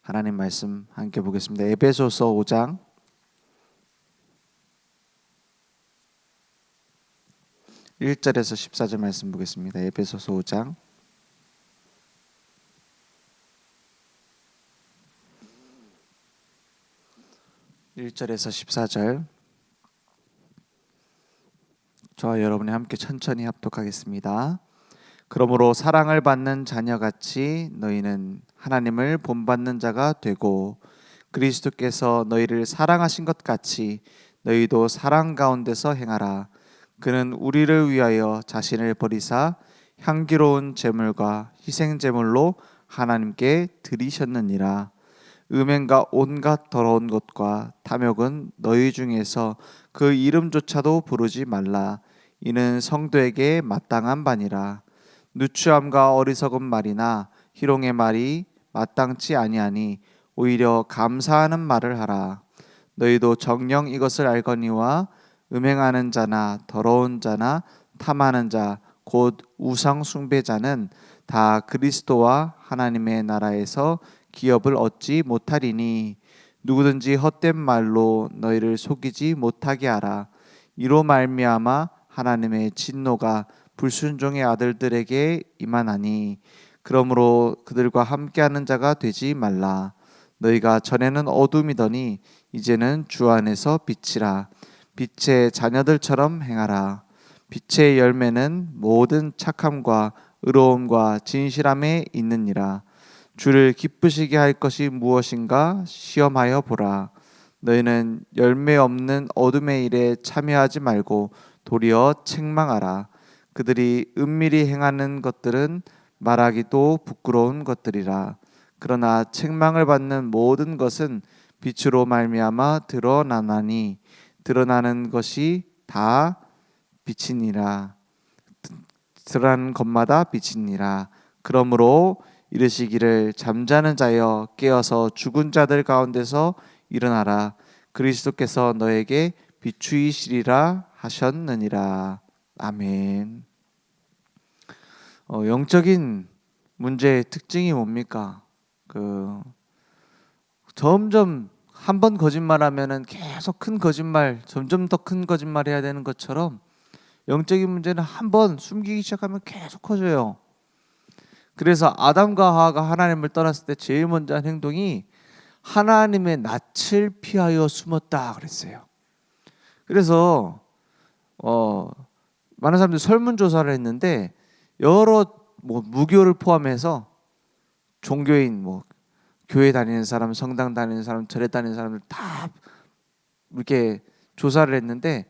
하나님 말씀 함께 보겠습니다. 에베소서 5장 1절에서 14절 말씀 보겠습니다. 에베소서 5장 1절에서 14절, 저와 여러분이 함께 천천히 합독하겠습니다. 그러므로 사랑을 받는 자녀같이 너희는 하나님을 본받는 자가 되고, 그리스도께서 너희를 사랑하신 것 같이 너희도 사랑 가운데서 행하라. 그는 우리를 위하여 자신을 버리사 향기로운 제물과 희생 제물로 하나님께 드리셨느니라. 음행과 온갖 더러운 것과 탐욕은 너희 중에서 그 이름조차도 부르지 말라. 이는 성도에게 마땅한 바니라. 누추함과 어리석은 말이나 희롱의 말이 마땅치 아니하니 오히려 감사하는 말을 하라. 너희도 정녕 이것을 알거니와 음행하는 자나 더러운 자나 탐하는 자 곧 우상 숭배자는 다 그리스도와 하나님의 나라에서 기업을 얻지 못하리니, 누구든지 헛된 말로 너희를 속이지 못하게 하라. 이로 말미암아 하나님의 진노가 불순종의 아들들에게 임하나니, 그러므로 그들과 함께하는 자가 되지 말라. 너희가 전에는 어둠이더니 이제는 주 안에서 빛이라. 빛의 자녀들처럼 행하라. 빛의 열매는 모든 착함과 의로움과 진실함에 있느니라. 주를 기쁘시게 할 것이 무엇인가 시험하여 보라. 너희는 열매 없는 어둠의 일에 참여하지 말고 도리어 책망하라. 그들이 은밀히 행하는 것들은 말하기도 부끄러운 것들이라. 그러나 책망을 받는 모든 것은 빛으로 말미암아 드러나나니, 드러나는 것이 다 빛이니라. 드러나는 것마다 빛이니라. 그러므로 이르시기를 잠자는 자여 깨어서 죽은 자들 가운데서 일어나라. 그리스도께서 너에게 비추이시리라 하셨느니라. 아멘. 영적인 문제의 특징이 뭡니까? 점점 한 번 거짓말하면은 계속 큰 거짓말, 점점 더 큰 거짓말 해야 되는 것처럼 영적인 문제는 한 번 숨기기 시작하면 계속 커져요. 그래서 아담과 하와가 하나님을 떠났을 때 제일 먼저 한 행동이 하나님의 낯을 피하여 숨었다 그랬어요. 그래서 많은 사람들이 설문조사를 했는데 여러 무교를 포함해서 종교인, 교회 다니는 사람, 성당 다니는 사람, 절에 다니는 사람들 다 이렇게 조사를 했는데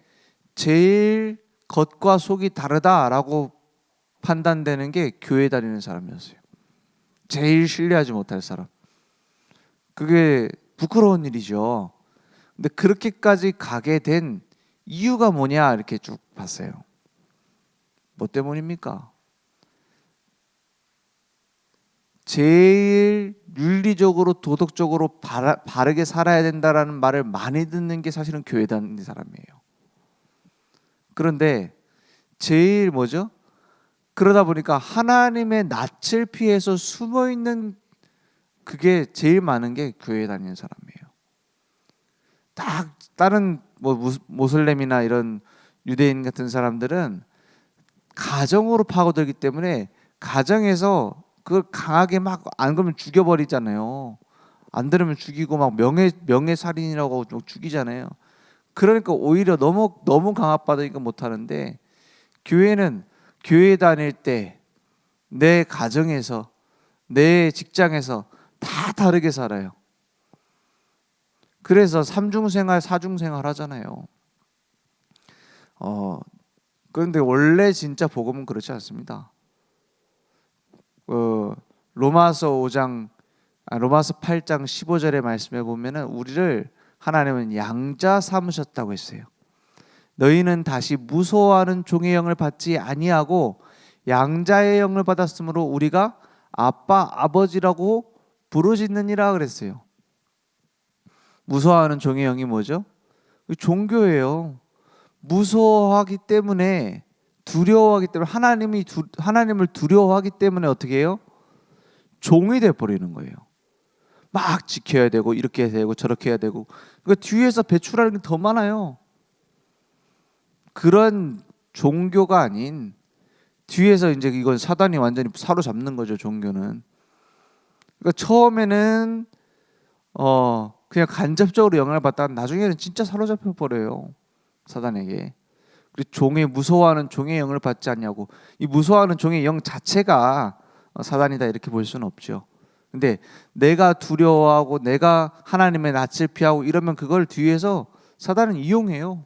제일 겉과 속이 다르다라고 판단되는 게 교회 다니는 사람이었어요. 제일 신뢰하지 못할 사람. 그게 부끄러운 일이죠. 근데 그렇게까지 가게 된 이유가 뭐냐 이렇게 쭉 봤어요. 뭐 때문입니까? 제일 윤리적으로 도덕적으로 바르게 살아야 된다라는 말을 많이 듣는 게 사실은 교회 다니는 사람이에요. 그런데 제일 뭐죠? 그러다 보니까 하나님의 낯을 피해서 숨어 있는 그게 제일 많은 게 교회 다니는 사람이에요. 딱 다른 모슬렘이나 이런 유대인 같은 사람들은 가정으로 파고들기 때문에 가정에서 그걸 강하게 막 안 그러면 죽여버리잖아요. 안 들으면 죽이고 막 명예살인이라고 죽이잖아요. 그러니까 오히려 너무 강압받으니까 못 하는데, 교회는 교회 다닐 때 내 가정에서 내 직장에서 다 다르게 살아요. 그래서 삼중생활 사중생활 하잖아요. 그런데 원래 진짜 복음은 그렇지 않습니다. 로마서 8장 15절의 말씀에 보면은 우리를 하나님은 양자 삼으셨다고 했어요. 너희는 다시 무서워하는 종의 영을 받지 아니하고 양자의 영을 받았으므로 우리가 아빠 아버지라고 부르짖느니라 그랬어요. 무서워하는 종의 영이 뭐죠? 종교예요. 무서워하기 때문에, 두려워하기 때문에, 하나님을 두려워하기 때문에 어떻게 해요? 종이 돼 버리는 거예요. 막 지켜야 되고 이렇게 해야 되고 저렇게 해야 되고 그 뒤에서 배출하는 게 더 많아요. 그런 종교가 아닌 뒤에서 이제 이건 사단이 완전히 사로잡는 거죠. 종교는. 그러니까 처음에는 그냥 간접적으로 영향을 받다가 나중에는 진짜 사로잡혀 버려요. 사단에게. 그리고 종의 무서워하는 종의 영을 받지 않냐고. 이 무서워하는 종의 영 자체가 사단이다 이렇게 볼 수는 없죠. 근데 내가 두려워하고 내가 하나님의 낯을 피하고 이러면 그걸 뒤에서 사단은 이용해요.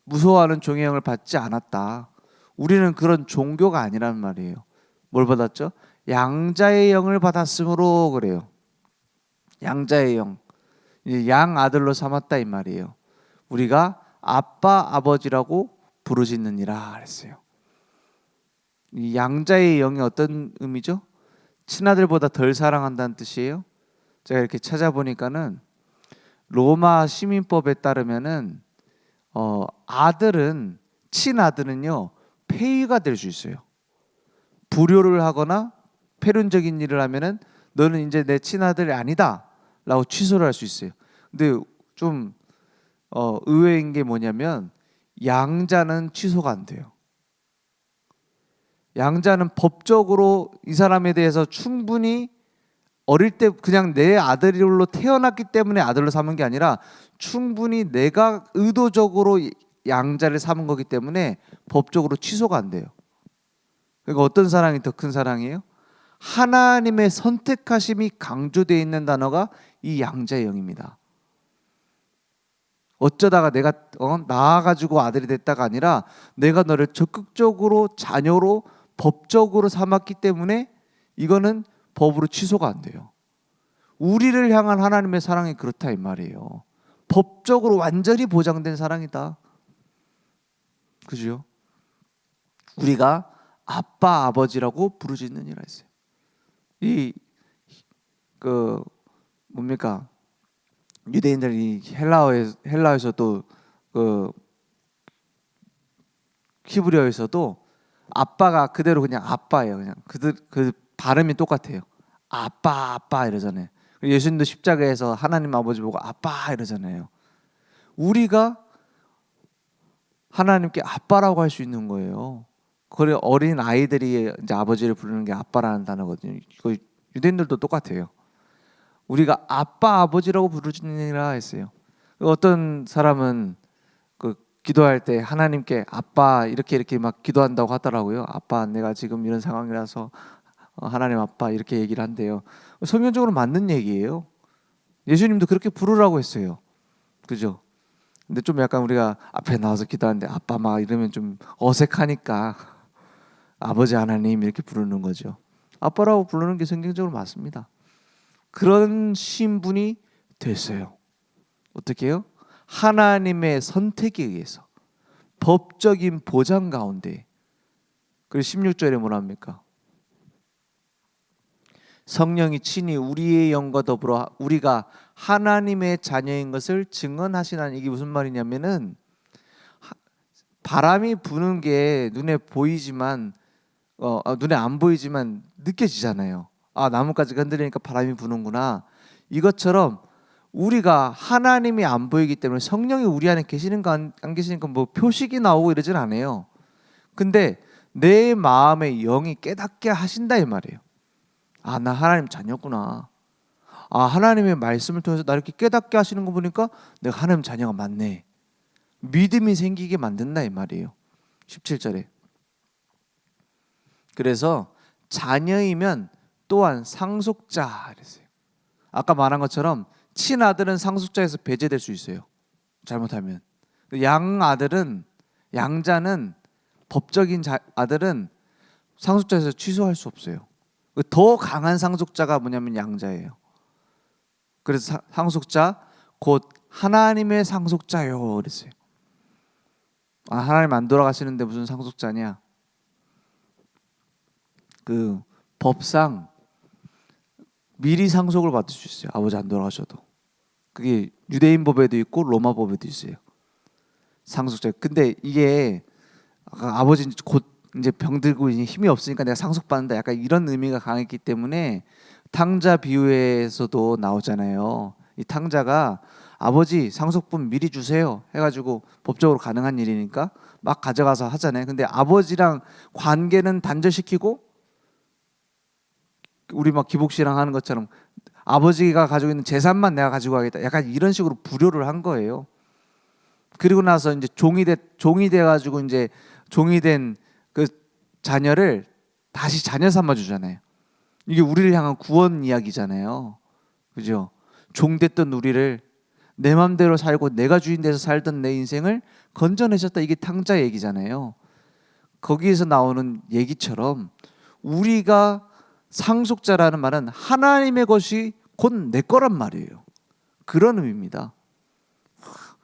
무서워하는 종의 영을 받지 않았다. 우리는 그런 종교가 아니란 말이에요. 뭘 받았죠? 양자의 영을 받았으므로 그래요. 양자의 영. 양 아들로 삼았다 이 말이에요. 우리가 아빠 아버지라고 부르짖느니라 그랬어요. 이 양자의 영이 어떤 의미죠? 친아들보다 덜 사랑한다는 뜻이에요. 제가 이렇게 찾아보니까는 로마 시민법에 따르면은 아들은 친아들은요 폐위가 될 수 있어요. 불효를 하거나 폐륜적인 일을 하면은 너는 이제 내 친아들이 아니다라고 취소를 할 수 있어요. 근데 좀 의외인 게 뭐냐면 양자는 취소가 안 돼요. 양자는 법적으로 이 사람에 대해서 충분히 어릴 때 그냥 내 아들로 태어났기 때문에 아들로 삼은 게 아니라 충분히 내가 의도적으로 양자를 삼은 거기 때문에 법적으로 취소가 안 돼요. 그러니까 어떤 사랑이 더 큰 사랑이에요? 하나님의 선택하심이 강조되어 있는 단어가 이 양자의 영입니다. 어쩌다가 내가 낳아가지고 아들이 됐다가 아니라 내가 너를 적극적으로 자녀로 법적으로 삼았기 때문에 이거는 법으로 취소가 안 돼요. 우리를 향한 하나님의 사랑이 그렇다 이 말이에요. 법적으로 완전히 보장된 사랑이다. 그죠? 우리가 아빠 아버지라고 부르짖느니라 했어요. 뭡니까? 유대인들이 헬라어에서도 히브리어에서도 아빠가 그대로 그냥 아빠예요. 그냥 그 발음이 똑같아요. 아빠 이러잖아요. 예수님도 십자가에서 하나님 아버지 보고 아빠 이러잖아요. 우리가 하나님께 아빠라고 할 수 있는 거예요. 그래 어린 아이들이 이제 아버지를 부르는 게 아빠라는 단어거든요. 이거 유대인들도 똑같아요. 우리가 아빠 아버지라고 부르짖느니라 했어요. 어떤 사람은 그 기도할 때 하나님께 아빠 이렇게 막 기도한다고 하더라고요. 아빠 내가 지금 이런 상황이라서 하나님 아빠 이렇게 얘기를 한대요. 성경적으로 맞는 얘기예요. 예수님도 그렇게 부르라고 했어요. 그죠? 근데 좀 약간 우리가 앞에 나와서 기도하는데 아빠 막 이러면 좀 어색하니까 아버지 하나님 이렇게 부르는 거죠. 아빠라고 부르는 게 성경적으로 맞습니다. 그런 신분이 됐어요. 어떻게 해요? 하나님의 선택에 의해서 법적인 보장 가운데. 그리고 16절에 뭐라 합니까? 성령이 친히 우리의 영과 더불어 우리가 하나님의 자녀인 것을 증언하시나니. 이게 무슨 말이냐면은 바람이 부는 게 눈에 보이지만 눈에 안 보이지만 느껴지잖아요. 아, 나뭇가지가 흔들리니까 바람이 부는구나. 이것처럼 우리가 하나님이 안 보이기 때문에 성령이 우리 안에 계시는가 안 계시는가 뭐 표식이 나오고 이러진 않아요. 근데 내 마음의 영이 깨닫게 하신다 이 말이에요. 아, 나 하나님 자녀구나. 아, 하나님의 말씀을 통해서 나 이렇게 깨닫게 하시는 거 보니까 내가 하나님 자녀가 맞네. 믿음이 생기게 만든다 이 말이에요. 17절에. 그래서 자녀이면 또한 상속자 그랬어요. 아까 말한 것처럼 친아들은 상속자에서 배제될 수 있어요. 잘못하면. 양자는 법적인 아들은 상속자에서 취소할 수 없어요. 더 강한 상속자가 뭐냐면 양자예요. 그래서 상속자 곧 하나님의 상속자요 그랬어요. 아, 하나님 안 돌아가시는데 무슨 상속자냐? 그 법상 미리 상속을 받을 수 있어요. 아버지 안 돌아가셔도. 그게 유대인 법에도 있고 로마 법에도 있어요. 상속자. 근데 이게 아버지 곧 이제 병들고 힘이 없으니까 내가 상속받는다. 약간 이런 의미가 강했기 때문에 탕자 비유에서도 나오잖아요. 이 탕자가 아버지 상속분 미리 주세요 해가지고 법적으로 가능한 일이니까 막 가져가서 하잖아요. 근데 아버지랑 관계는 단절시키고 우리 막 기복씨랑 하는 것처럼 아버지가 가지고 있는 재산만 내가 가지고 가겠다. 약간 이런 식으로 불효를 한 거예요. 그리고 나서 이제 종이 돼 가지고 이제 종이 된 그 자녀를 다시 자녀 삼아 주잖아요. 이게 우리를 향한 구원 이야기잖아요. 그죠? 종 됐던 우리를 내 맘대로 살고 내가 주인 돼서 살던 내 인생을 건져내셨다. 이게 탕자 얘기잖아요. 거기에서 나오는 얘기처럼 우리가 상속자라는 말은 하나님의 것이 곧 내 거란 말이에요. 그런 의미입니다.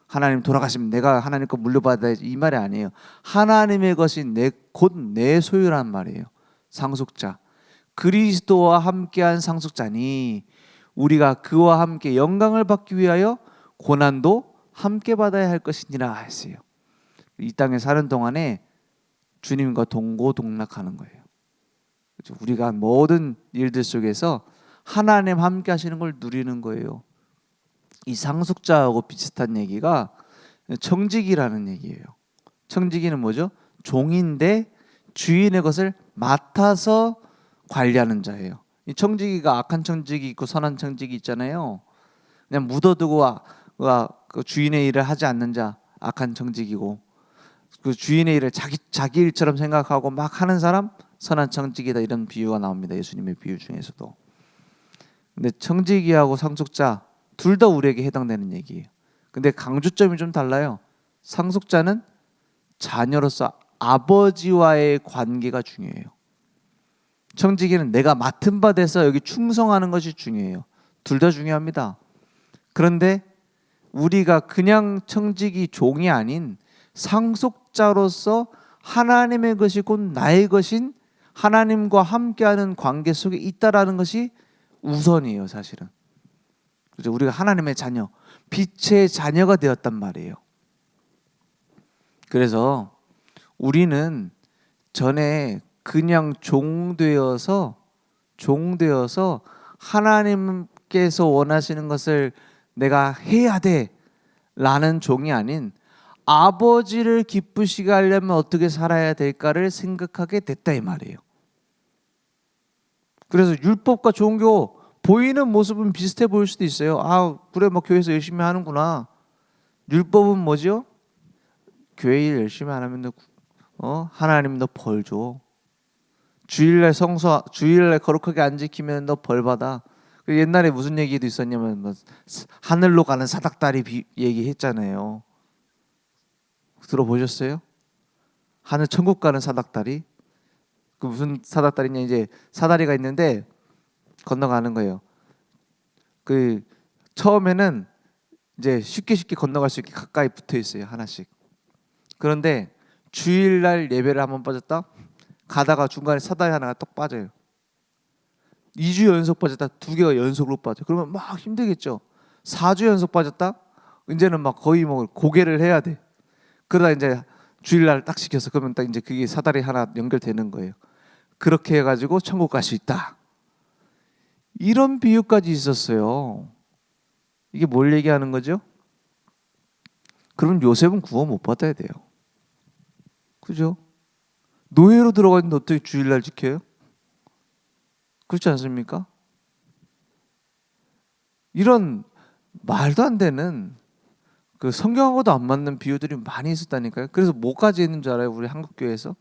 하나님 돌아가시면 내가 하나님 거 물려받아야지 이 말이 아니에요. 하나님의 것이 곧 내 소유란 말이에요. 상속자. 그리스도와 함께한 상속자니 우리가 그와 함께 영광을 받기 위하여 고난도 함께 받아야 할 것이니라 했어요. 이 땅에 사는 동안에 주님과 동고동락하는 거예요. 우리가 모든 일들 속에서 하나님 함께 하시는 걸 누리는 거예요. 이 상속자하고 비슷한 얘기가 청지기라는 얘기예요. 청지기는 뭐죠? 종인데 주인의 것을 맡아서 관리하는 자예요. 이 청지기가 악한 청지기 있고 선한 청지기 있잖아요. 그냥 묻어두고 그 주인의 일을 하지 않는 자 악한 청지기고, 그 주인의 일을 자기 일처럼 생각하고 막 하는 사람 선한 청지기다. 이런 비유가 나옵니다. 예수님의 비유 중에서도. 근데 청지기하고 상속자 둘 다 우리에게 해당되는 얘기예요. 근데 강조점이 좀 달라요. 상속자는 자녀로서 아버지와의 관계가 중요해요. 청지기는 내가 맡은 바 돼서 여기 충성하는 것이 중요해요. 둘 다 중요합니다. 그런데 우리가 그냥 청지기 종이 아닌 상속자로서 하나님의 것이 곧 나의 것인 하나님과 함께하는 관계 속에 있다라는 것이 우선이에요. 사실은. 그렇죠? 우리가 하나님의 자녀, 빛의 자녀가 되었단 말이에요. 그래서 우리는 전에 그냥 종되어서 하나님께서 원하시는 것을 내가 해야 돼 라는 종이 아닌 아버지를 기쁘시게 하려면 어떻게 살아야 될까를 생각하게 됐다 이 말이에요. 그래서 율법과 종교 보이는 모습은 비슷해 보일 수도 있어요. 아 그래 뭐 교회에서 열심히 하는구나. 율법은 뭐죠? 교회 일 열심히 안 하면 하나님 너 벌 줘. 주일날 거룩하게 안 지키면 너 벌 받아. 옛날에 무슨 얘기도 있었냐면 뭐 하늘로 가는 사닥다리 얘기했잖아요. 들어보셨어요? 하늘 천국 가는 사닥다리. 그 무슨 사닥다리냐, 이제 사다리가 있는데 건너가는 거예요. 그 처음에는 이제 쉽게 건너갈 수 있게 가까이 붙어 있어요. 하나씩. 그런데 주일날 예배를 한번 빠졌다 가다가 중간에 사다리 하나가 똑 빠져요. 2주 연속 빠졌다 2개가 연속으로 빠져. 그러면 막 힘들겠죠. 4주 연속 빠졌다 이제는 막 거의 뭐 고개를 해야 돼. 그러다 이제 주일날 딱 시켜서 그러면 딱 이제 그게 사다리 하나 연결되는 거예요. 그렇게 해가지고 천국 갈 수 있다. 이런 비유까지 있었어요. 이게 뭘 얘기하는 거죠? 그럼 요셉은 구원 못 받아야 돼요. 그죠? 노예로 들어갔는데 어떻게 주일날 지켜요? 그렇지 않습니까? 이런 말도 안 되는 그 성경하고도 안 맞는 비유들이 많이 있었다니까요. 그래서 뭐까지 했는 줄 알아요? 우리 한국교회에서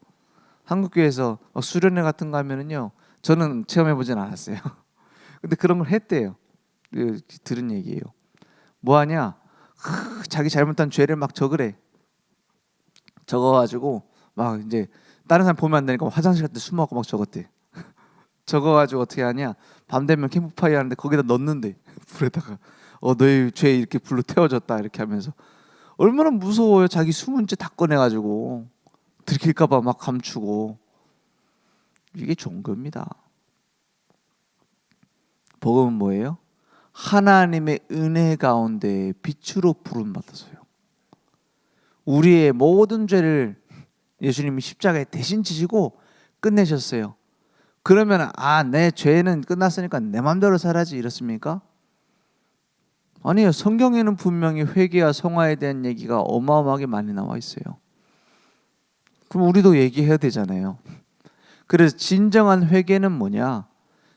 수련회 같은 거 하면은요, 저는 체험해보진 않았어요. 근데 그런 걸 했대요. 들은 얘기예요. 뭐 하냐? 자기 잘못한 죄를 막 적으래. 적어가지고 막 이제 다른 사람 보면 안 되니까 화장실 갈 때 숨어갖고 막 적었대. 적어가지고 어떻게 하냐? 밤 되면 캠프파이어 하는데 거기다 넣는데 불에다가 너희 죄 이렇게 불로 태워졌다 이렇게 하면서. 얼마나 무서워요. 자기 숨은 죄 다 꺼내가지고 들킬까봐 막 감추고. 이게 종교입니다. 복음은 뭐예요? 하나님의 은혜 가운데 빛으로 부름받아서요. 우리의 모든 죄를 예수님이 십자가에 대신 지시고 끝내셨어요. 그러면 내 죄는 끝났으니까 내 맘대로 살아야지 이렇습니까? 아니요. 성경에는 분명히 회개와 성화에 대한 얘기가 어마어마하게 많이 나와 있어요. 그럼 우리도 얘기해야 되잖아요. 그래서 진정한 회개는 뭐냐?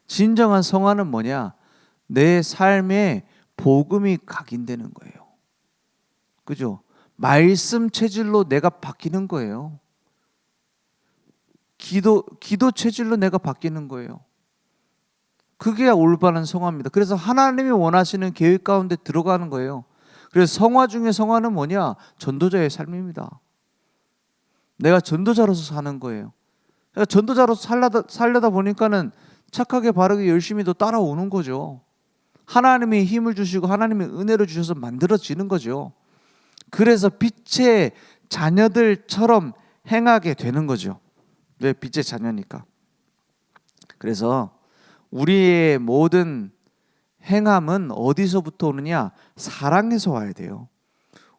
진정한 성화는 뭐냐? 내 삶에 복음이 각인되는 거예요. 그죠? 말씀 체질로 내가 바뀌는 거예요. 기도 체질로 내가 바뀌는 거예요. 그게 올바른 성화입니다. 그래서 하나님이 원하시는 계획 가운데 들어가는 거예요. 그래서 성화 중에 성화는 뭐냐? 전도자의 삶입니다. 내가 전도자로서 사는 거예요. 그러니까 전도자로서 살려다 보니까는 착하게 바르게 열심히 또 따라오는 거죠. 하나님이 힘을 주시고 하나님이 은혜를 주셔서 만들어지는 거죠. 그래서 빛의 자녀들처럼 행하게 되는 거죠. 왜? 빛의 자녀니까. 그래서 우리의 모든 행함은 어디서부터 오느냐? 사랑에서 와야 돼요.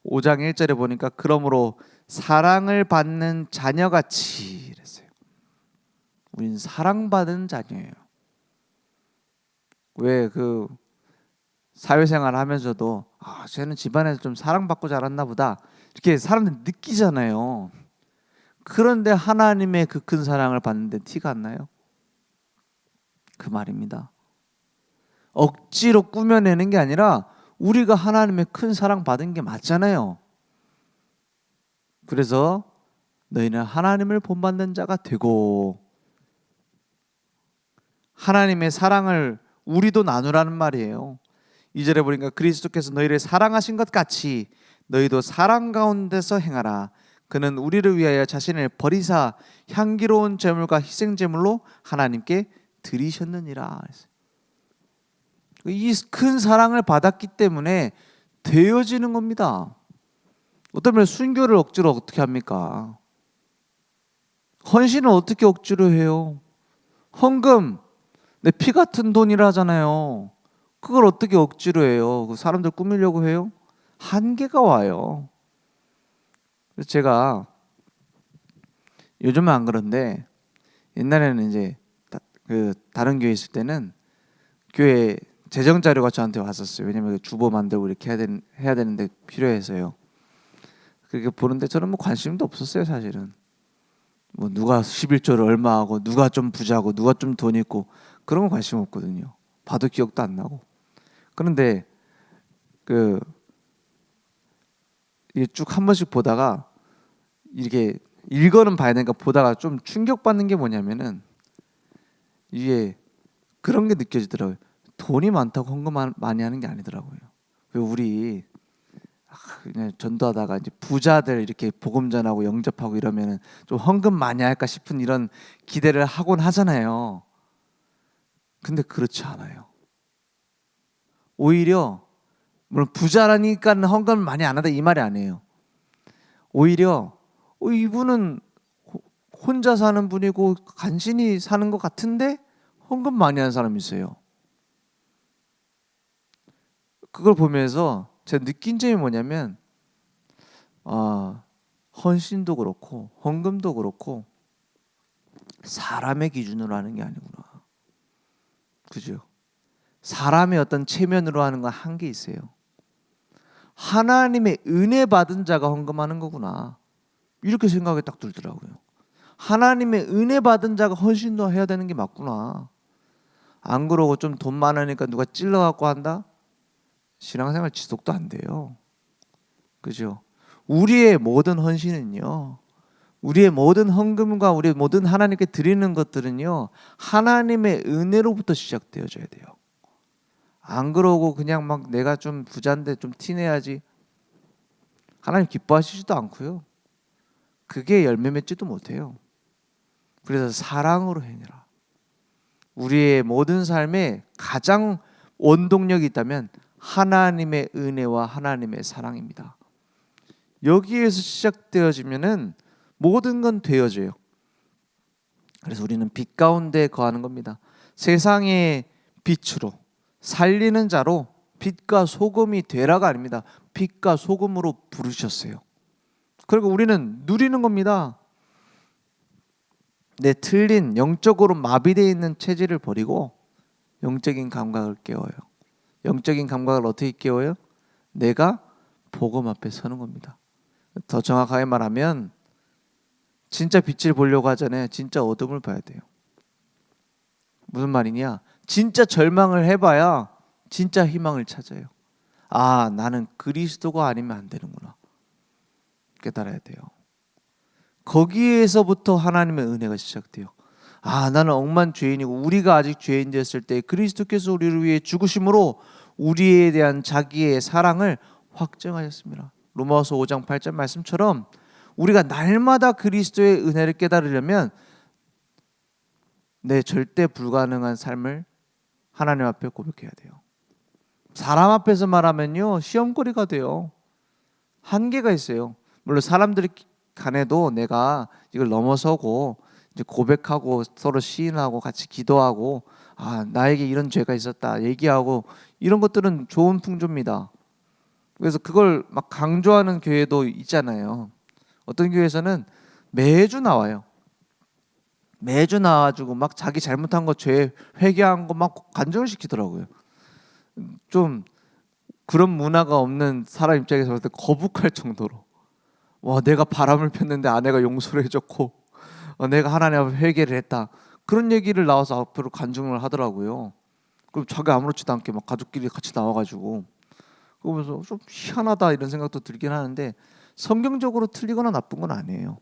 5장 1절에 보니까 그러므로 사랑을 받는 자녀같이 이랬어요. 우린 사랑받은 자녀예요. 왜 사회생활 하면서도 쟤는 집안에서 좀 사랑받고 자랐나 보다 이렇게 사람들 느끼잖아요. 그런데 하나님의 그 큰 사랑을 받는데 티가 안 나요? 그 말입니다. 억지로 꾸며내는 게 아니라 우리가 하나님의 큰 사랑 받은 게 맞잖아요. 그래서 너희는 하나님을 본받는 자가 되고 하나님의 사랑을 우리도 나누라는 말이에요. 2절에 보니까 그리스도께서 너희를 사랑하신 것 같이 너희도 사랑 가운데서 행하라. 그는 우리를 위하여 자신을 버리사 향기로운 제물과 희생 제물로 하나님께 드리셨느니라. 이 큰 사랑을 받았기 때문에 되어지는 겁니다. 어쩌면 순교를 억지로 어떻게 합니까? 헌신을 어떻게 억지로 해요? 헌금, 내 피 같은 돈이라 하잖아요. 그걸 어떻게 억지로 해요? 사람들 꾸미려고 해요? 한계가 와요. 그래서 제가 요즘은 안 그런데 옛날에는 이제 다른 교회 있을 때는 교회 재정 자료가 저한테 왔었어요. 왜냐면 주보 만들고 이렇게 해야 되는데 필요해서요. 그렇게 보는데 저는 뭐 관심도 없었어요, 사실은. 뭐 누가 11조를 얼마 하고 누가 좀 부자고 누가 좀 돈 있고 그런 거 관심 없거든요. 봐도 기억도 안 나고. 그런데 이게 쭉 한 번씩 보다가 이렇게 읽어는 봐야 되니까 보다가 좀 충격받는 게 뭐냐면은 이게 그런 게 느껴지더라고요. 돈이 많다고 헌금 많이 하는 게 아니더라고요. 우리 그냥 전도하다가 이제 부자들 이렇게 복음 전하고 영접하고 이러면은 좀 헌금 많이 할까 싶은 이런 기대를 하곤 하잖아요. 근데 그렇지 않아요. 오히려 물론 부자라니까 헌금을 많이 안 하다 이 말이 아니에요. 오히려 이분은 혼자 사는 분이고 간신히 사는 것 같은데 헌금 많이 하는 사람이 있어요. 그걸 보면서 제가 느낀 점이 뭐냐면 헌신도 그렇고 헌금도 그렇고 사람의 기준으로 하는 게 아니구나. 그죠? 사람의 어떤 체면으로 하는 건 한계 있어요. 하나님의 은혜 받은 자가 헌금하는 거구나. 이렇게 생각이 딱 들더라고요. 하나님의 은혜 받은 자가 헌신도 해야 되는 게 맞구나. 안 그러고 좀 돈 많으니까 누가 찔러갖고 한다? 신앙생활 지속도 안 돼요. 그죠? 우리의 모든 헌신은요, 우리의 모든 헌금과 우리의 모든 하나님께 드리는 것들은요, 하나님의 은혜로부터 시작되어져야 돼요. 안 그러고 그냥 막 내가 좀 부자인데 좀 티내야지. 하나님 기뻐하시지도 않고요. 그게 열매 맺지도 못해요. 그래서 사랑으로 행해라. 우리의 모든 삶에 가장 원동력이 있다면 하나님의 은혜와 하나님의 사랑입니다. 여기에서 시작되어지면은 모든 건 되어져요. 그래서 우리는 빛 가운데 거하는 겁니다. 세상의 빛으로 살리는 자로 빛과 소금이 되라가 아닙니다. 빛과 소금으로 부르셨어요. 그리고 우리는 누리는 겁니다. 내 틀린 영적으로 마비되어 있는 체질을 버리고 영적인 감각을 깨워요. 영적인 감각을 어떻게 깨워요? 내가 복음 앞에 서는 겁니다. 더 정확하게 말하면 진짜 빛을 보려고 하잖아요. 진짜 어둠을 봐야 돼요. 무슨 말이냐? 진짜 절망을 해봐야 진짜 희망을 찾아요. 아, 나는 그리스도가 아니면 안 되는구나. 깨달아야 돼요. 거기에서부터 하나님의 은혜가 시작돼요. 아, 나는 억만 죄인이고 우리가 아직 죄인 되었을 때 그리스도께서 우리를 위해 죽으심으로 우리에 대한 자기의 사랑을 확증하셨습니다. 로마서 5장 8절 말씀처럼 우리가 날마다 그리스도의 은혜를 깨달으려면 내 절대 불가능한 삶을 하나님 앞에 고백해야 돼요. 사람 앞에서 말하면요 시험거리가 돼요. 한계가 있어요. 물론 사람들이 간에도 내가 이걸 넘어서고 이제 고백하고 서로 시인하고 같이 기도하고 아 나에게 이런 죄가 있었다 얘기하고 이런 것들은 좋은 풍조입니다. 그래서 그걸 막 강조하는 교회도 있잖아요. 어떤 교회에서는 매주 나와요. 매주 나와가지고 막 자기 잘못한 거 죄 회개한 거 막 간증을 시키더라고요. 좀 그런 문화가 없는 사람 입장에서 봤을 때 거북할 정도로 와 내가 바람을 폈는데 아내가 용서를 해줬고 내가 하나님 앞에 회개를 했다 그런 얘기를 나와서 앞으로 간증을 하더라고요. 그럼 자기 아무렇지도 않게 막 가족끼리 같이 나와가지고 그러면서 좀 희한하다 이런 생각도 들긴 하는데 성경적으로 틀리거나 나쁜 건 아니에요.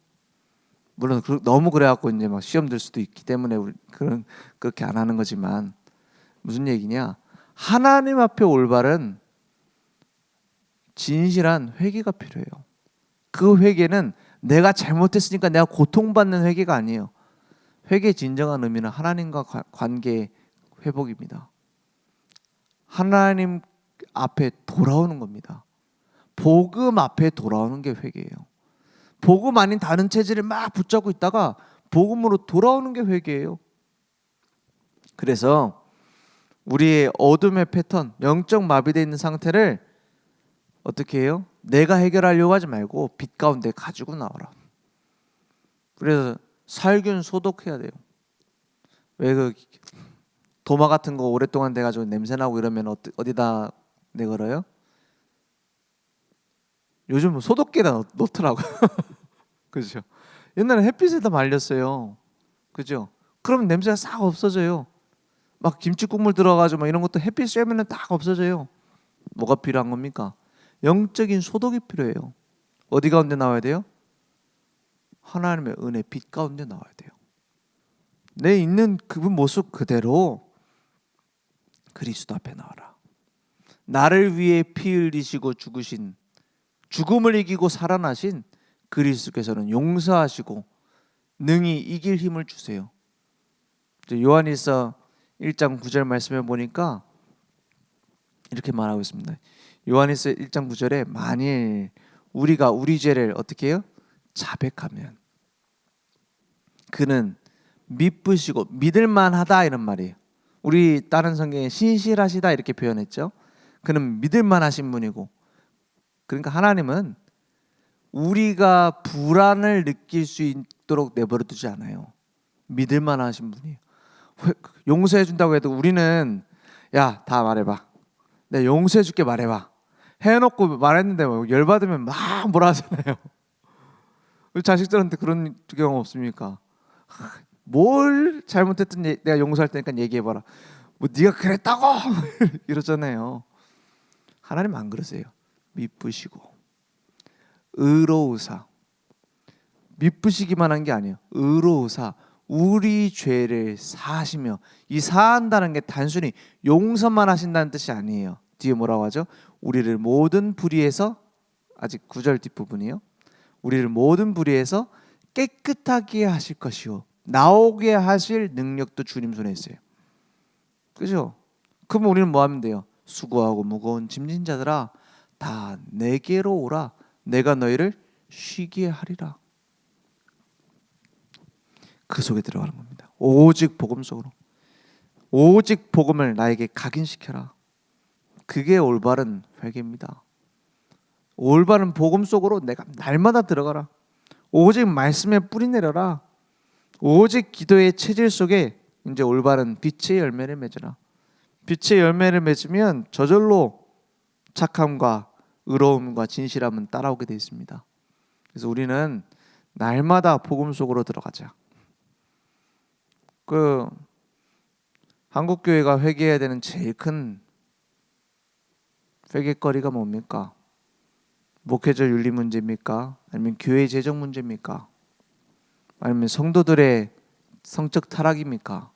물론 너무 그래갖고 이제 막 시험 들 수도 있기 때문에 우리 그렇게 안 하는 거지만 무슨 얘기냐? 하나님 앞에 올바른 진실한 회개가 필요해요. 그 회개는 내가 잘못했으니까 내가 고통받는 회개가 아니에요. 회개의 진정한 의미는 하나님과 관계 회복입니다. 하나님 앞에 돌아오는 겁니다. 복음 앞에 돌아오는 게 회개예요. 복음 아닌 다른 체질을 막 붙잡고 있다가 복음으로 돌아오는 게 회개예요. 그래서 우리의 어둠의 패턴, 영적 마비되어 있는 상태를 어떻게 해요? 내가 해결하려고 하지 말고 빛 가운데 가지고 나와라. 그래서 살균 소독해야 돼요. 왜 그 도마 같은 거 오랫동안 돼가지고 냄새 나고 이러면 어디다 내걸어요? 요즘 소독기에다 넣더라고요. 그죠? 옛날에 햇빛에다 말렸어요. 그죠? 그러면 냄새가 싹 없어져요. 막 김치 국물 들어가지고 막 이런 것도 햇빛 쐬면은 딱 없어져요. 뭐가 필요한 겁니까? 영적인 소독이 필요해요. 어디 가운데 나와야 돼요? 하나님의 은혜 빛 가운데 나와야 돼요. 내 있는 그분 모습 그대로 그리스도 앞에 나와라. 나를 위해 피 흘리시고 죽으신 죽음을 이기고 살아나신 그리스도께서는 용서하시고 능히 이길 힘을 주세요. 요한일서 1장 9절 말씀에 보니까 이렇게 말하고 있습니다. 요한일서 1장 9절에 만일 우리가 우리 죄를 어떻게 해요? 자백하면 그는 미쁘시고 믿을만하다 이런 말이에요. 우리 다른 성경에 신실하시다 이렇게 표현했죠. 그는 믿을만하신 분이고 그러니까 하나님은 우리가 불안을 느낄 수 있도록 내버려 두지 않아요. 믿을만하신 분이에요. 용서해 준다고 해도 우리는 야 다 말해봐. 내가 용서해 줄게 말해봐. 해놓고 말했는데 뭐 열받으면 막 뭐라 하잖아요. 우리 자식들한테 그런 경우 없습니까? 뭘 잘못했든 내가 용서할 테니까 얘기해봐라. 뭐 네가 그랬다고 이러잖아요. 하나님 안 그러세요. 미쁘시고 의로우사 미쁘시기만 한 게 아니에요. 의로우사 우리 죄를 사하시며 이 사한다는 게 단순히 용서만 하신다는 뜻이 아니에요. 뒤에 뭐라고 하죠? 우리를 모든 불의에서 아직 9절 뒷부분이요. 우리를 모든 불의에서 깨끗하게 하실 것이요 나오게 하실 능력도 주님 손에 있어요. 그죠? 그러면 우리는 뭐 하면 돼요? 수고하고 무거운 짐진 자들아 다 내게로 오라 내가 너희를 쉬게 하리라. 그 속에 들어가는 겁니다. 오직 복음 속으로 오직 복음을 나에게 각인시켜라. 그게 올바른 회개입니다. 올바른 복음 속으로 내가 날마다 들어가라. 오직 말씀에 뿌리 내려라. 오직 기도의 체질 속에 이제 올바른 빛의 열매를 맺으라. 빛의 열매를 맺으면 저절로 착함과 의로움과 진실함은 따라오게 되어 있습니다. 그래서 우리는 날마다 복음 속으로 들어가자. 한국 교회가 회개해야 되는 제일 큰 회개거리가 뭡니까? 목회자 윤리 문제입니까? 아니면 교회 재정 문제입니까? 아니면 성도들의 성적 타락입니까?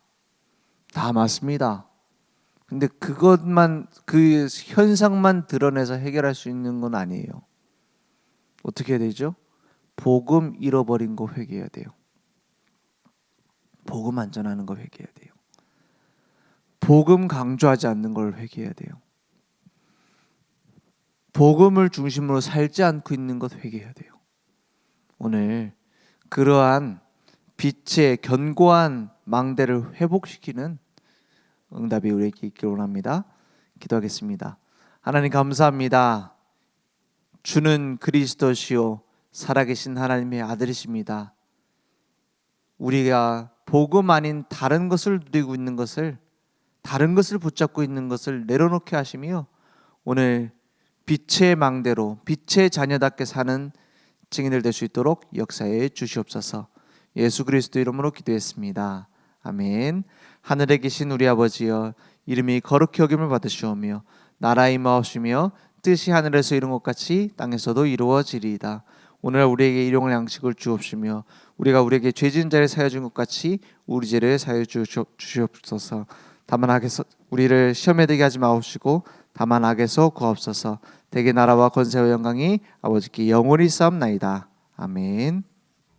다 맞습니다. 근데 그것만, 그 현상만 드러내서 해결할 수 있는 건 아니에요. 어떻게 해야 되죠? 복음 잃어버린 거 회개해야 돼요. 복음 안 전하는 거 회개해야 돼요. 복음 강조하지 않는 걸 회개해야 돼요. 복음을 중심으로 살지 않고 있는 것 회개해야 돼요. 오늘 그러한 빛의 견고한 망대를 회복시키는 응답이 우리에게 있기를 원합니다. 기도하겠습니다. 하나님 감사합니다. 주는 그리스도시요 살아계신 하나님의 아들이십니다. 우리가 복음 아닌 다른 것을 누리고 있는 것을, 다른 것을 붙잡고 있는 것을 내려놓게 하시며 오늘 빛의 망대로 빛의 자녀답게 사는 증인들 될 수 있도록 역사해 주시옵소서. 예수 그리스도 이름으로 기도했습니다. 아멘. 하늘에 계신 우리 아버지여, 이름이 거룩히 여김을 받으시오며 나라의 임하옵시며 뜻이 하늘에서 이룬 것 같이 땅에서도 이루어지리이다. 오늘 우리에게 일용할 양식을 주옵시며 우리가 우리에게 죄 지은 자를 사하여 준 것 같이 우리 죄를 사하여 주시옵소서. 다만 악에서 우리를 시험에 들게 하지 마옵시고 다만 악에서 구하옵소서. 대개 나라와 권세와 영광이 아버지께 영원히 싸움나이다. 아멘.